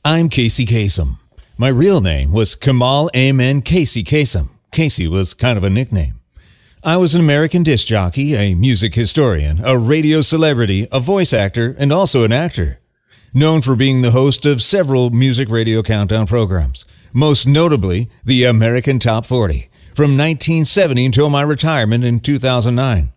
I'm Casey Kasem. My real name was Kamal Amen Casey Kasem. Casey was kind of a nickname. I was an American disc jockey, a music historian, a radio celebrity, a voice actor, and also an actor. Known for being the host of several music radio countdown programs, most notably the American Top 40, from 1970 until my retirement in 2009.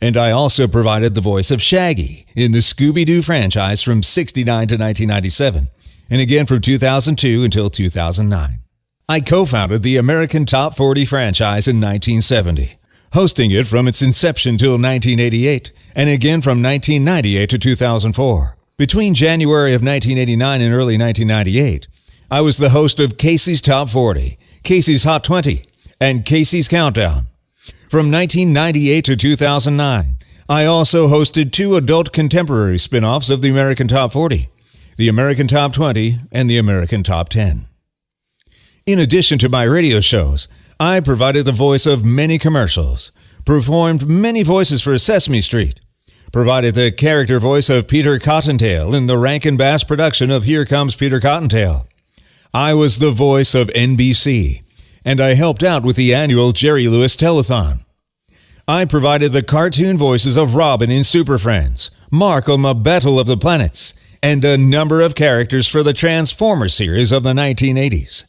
And I also provided the voice of Shaggy in the Scooby-Doo franchise from 1969 to 1997, and again from 2002 until 2009. I co-founded the American Top 40 franchise in 1970, hosting it from its inception till 1988, and again from 1998 to 2004. Between January of 1989 and early 1998, I was the host of Casey's Top 40, Casey's Hot 20, and Casey's Countdown. From 1998 to 2009, I also hosted two adult contemporary spin-offs of the American Top 40, the American Top 20 and the American Top 10. In addition to my radio shows, I provided the voice of many commercials, performed many voices for Sesame Street, provided the character voice of Peter Cottontail in the Rankin Bass production of Here Comes Peter Cottontail. I was the voice of NBC, and I helped out with the annual Jerry Lewis Telethon. I provided the cartoon voices of Robin in Super Friends, Mark on the Battle of the Planets, and a number of characters for the Transformers series of the 1980s.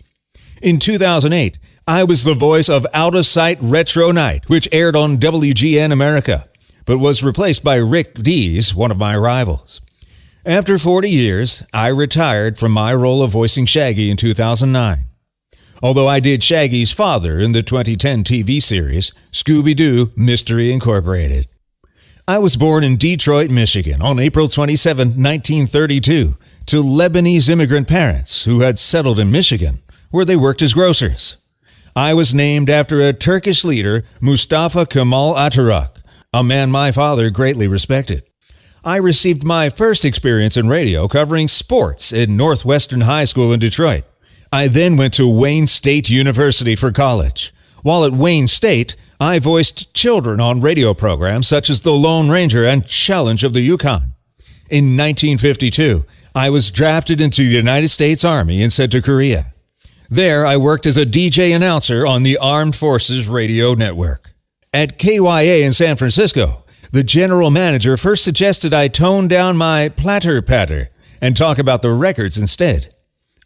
In 2008, I was the voice of Out of Sight Retro Night, which aired on WGN America, but was replaced by Rick Dees, one of my rivals. After 40 years, I retired from my role of voicing Shaggy in 2009. Although I did Shaggy's father in the 2010 TV series, Scooby-Doo Mystery Incorporated. I was born in Detroit, Michigan on April 27, 1932, to Lebanese immigrant parents who had settled in Michigan, where they worked as grocers. I was named after a Turkish leader, Mustafa Kemal Atatürk, a man my father greatly respected. I received my first experience in radio covering sports in Northwestern High School in Detroit. I then went to Wayne State University for college. While at Wayne State, I voiced children on radio programs such as The Lone Ranger and Challenge of the Yukon. In 1952, I was drafted into the United States Army and sent to Korea. There, I worked as a DJ announcer on the Armed Forces Radio Network. At KYA in San Francisco, the general manager first suggested I tone down my platter-patter and talk about the records instead.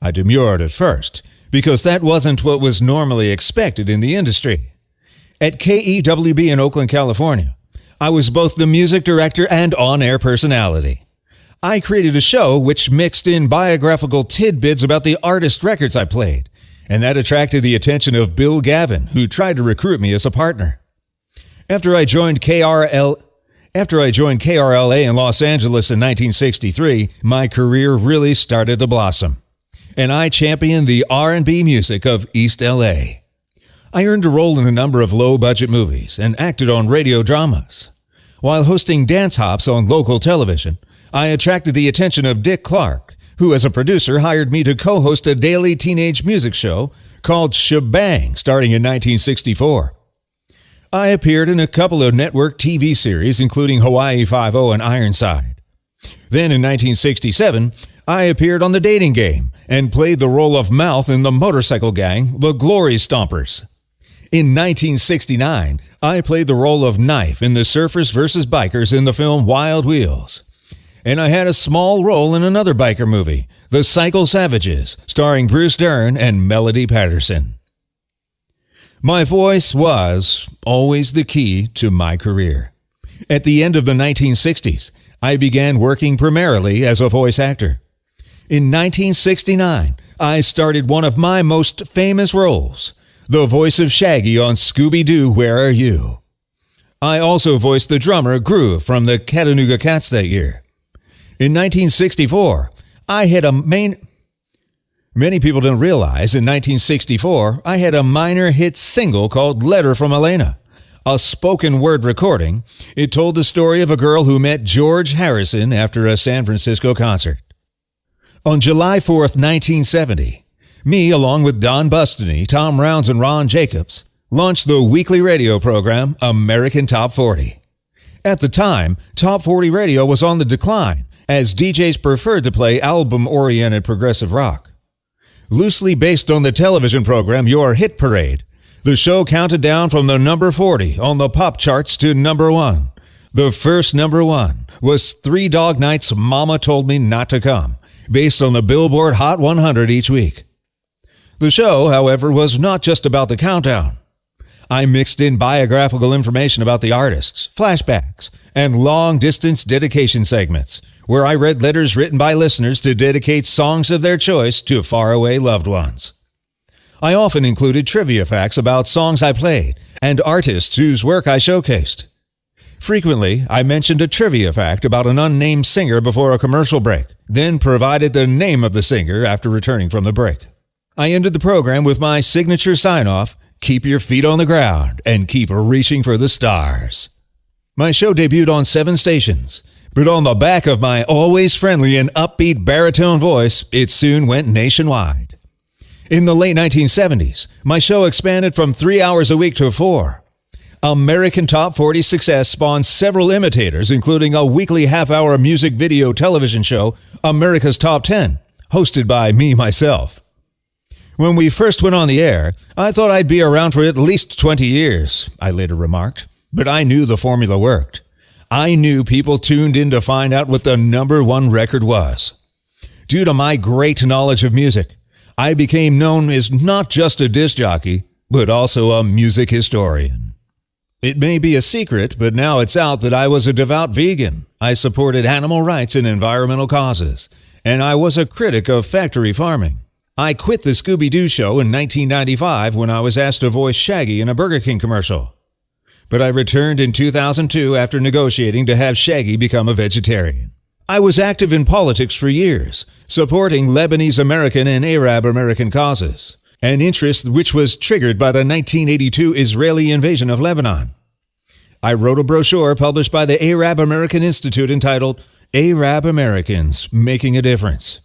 I demurred at first, because that wasn't what was normally expected in the industry. At KEWB in Oakland, California, I was both the music director and on-air personality. I created a show which mixed in biographical tidbits about the artist records I played, and that attracted the attention of Bill Gavin, who tried to recruit me as a partner. After I joined KRLA in Los Angeles in 1963, my career really started to blossom, and I championed the R&B music of East LA. I earned a role in a number of low-budget movies and acted on radio dramas. While hosting dance hops on local television, I attracted the attention of Dick Clark, who as a producer hired me to co-host a daily teenage music show called Shebang starting in 1964. I appeared in a couple of network TV series, including Hawaii Five-0 and Ironside. Then in 1967, I appeared on The Dating Game and played the role of Mouth in the motorcycle gang, the Glory Stompers. In 1969, I played the role of Knife in the Surfers vs. Bikers in the film Wild Wheels. And I had a small role in another biker movie, The Cycle Savages, starring Bruce Dern and Melody Patterson. My voice was always the key to my career. At the end of the 1960s, I began working primarily as a voice actor. In 1969, I started one of my most famous roles, the voice of Shaggy on Scooby-Doo, Where Are You? I also voiced the drummer Groove from the Chattanooga Cats that year. In 1964, Many people don't realize in 1964, I had a minor hit single called Letter from Elena, a spoken word recording. It told the story of a girl who met George Harrison after a San Francisco concert. On July 4th, 1970, me, along with Don Bustany, Tom Rounds, and Ron Jacobs, launched the weekly radio program American Top 40. At the time, Top 40 radio was on the decline, as DJs preferred to play album-oriented progressive rock. Loosely based on the television program Your Hit Parade, the show counted down from the number 40 on the pop charts to number 1. The first number 1 was Three Dog Night's Mama Told Me Not to Come, based on the Billboard Hot 100 each week. The show, however, was not just about the countdown. I mixed in biographical information about the artists, flashbacks, and long-distance dedication segments, where I read letters written by listeners to dedicate songs of their choice to faraway loved ones. I often included trivia facts about songs I played and artists whose work I showcased. Frequently, I mentioned a trivia fact about an unnamed singer before a commercial break, then provided the name of the singer after returning from the break. I ended the program with my signature sign-off, "Keep your feet on the ground and keep reaching for the stars." My show debuted on 7 stations, but on the back of my always friendly and upbeat baritone voice, it soon went nationwide. In the late 1970s, my show expanded from 3 hours a week to 4. American Top 40 success spawned several imitators, including a weekly half-hour music video television show, America's Top 10, hosted by myself. When we first went on the air, I thought I'd be around for at least 20 years, I later remarked, but I knew the formula worked. I knew people tuned in to find out what the number 1 record was. Due to my great knowledge of music, I became known as not just a disc jockey, but also a music historian. It may be a secret, but now it's out that I was a devout vegan. I supported animal rights and environmental causes, and I was a critic of factory farming. I quit the Scooby-Doo show in 1995 when I was asked to voice Shaggy in a Burger King commercial. But I returned in 2002 after negotiating to have Shaggy become a vegetarian. I was active in politics for years, supporting Lebanese-American and Arab-American causes, an interest which was triggered by the 1982 Israeli invasion of Lebanon. I wrote a brochure published by the Arab American Institute entitled Arab Americans Making a Difference.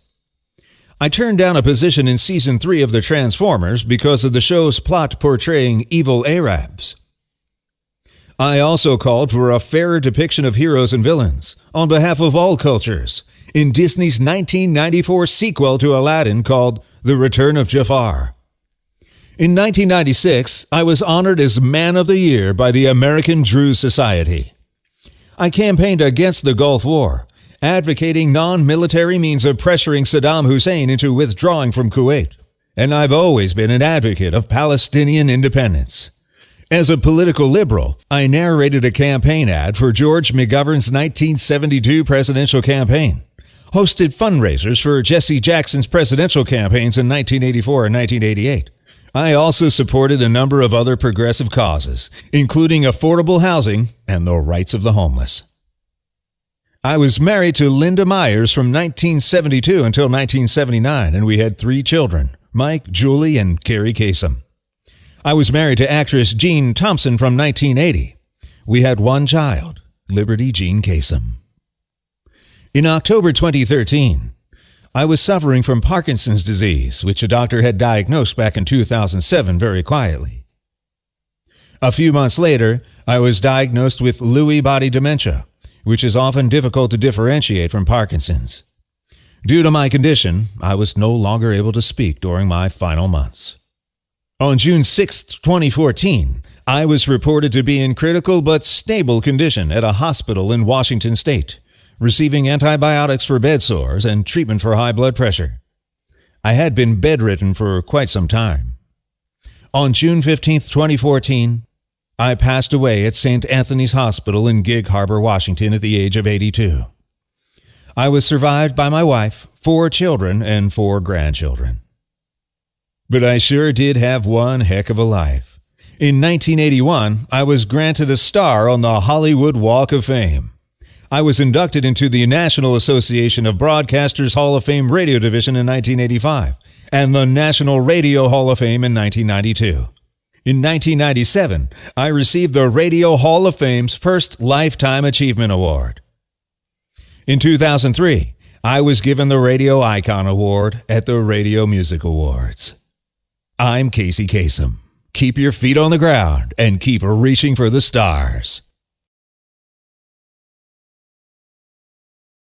I turned down a position in Season 3 of The Transformers because of the show's plot portraying evil Arabs. I also called for a fairer depiction of heroes and villains, on behalf of all cultures, in Disney's 1994 sequel to Aladdin called The Return of Jafar. In 1996, I was honored as Man of the Year by the American Druze Society. I campaigned against the Gulf War, advocating non-military means of pressuring Saddam Hussein into withdrawing from Kuwait, and I've always been an advocate of Palestinian independence. As a political liberal, I narrated a campaign ad for George McGovern's 1972 presidential campaign, hosted fundraisers for Jesse Jackson's presidential campaigns in 1984 and 1988. I also supported a number of other progressive causes, including affordable housing and the rights of the homeless. I was married to Linda Myers from 1972 until 1979, and we had 3 children, Mike, Julie, and Carrie Kasem. I was married to actress Jean Thompson from 1980. We had 1 child, Liberty Jean Kasem. In October 2013, I was suffering from Parkinson's disease, which a doctor had diagnosed back in 2007 very quietly. A few months later, I was diagnosed with Lewy body dementia, which is often difficult to differentiate from Parkinson's. Due to my condition, I was no longer able to speak during my final months. On June 6, 2014, I was reported to be in critical but stable condition at a hospital in Washington State, receiving antibiotics for bed sores and treatment for high blood pressure. I had been bedridden for quite some time. On June 15, 2014, I passed away at St. Anthony's Hospital in Gig Harbor, Washington at the age of 82. I was survived by my wife, 4 children, and 4 grandchildren. But I sure did have one heck of a life. In 1981, I was granted a star on the Hollywood Walk of Fame. I was inducted into the National Association of Broadcasters Hall of Fame Radio Division in 1985 and the National Radio Hall of Fame in 1992. In 1997, I received the Radio Hall of Fame's first Lifetime Achievement Award. In 2003, I was given the Radio Icon Award at the Radio Music Awards. I'm Casey Kasem. Keep your feet on the ground and keep reaching for the stars.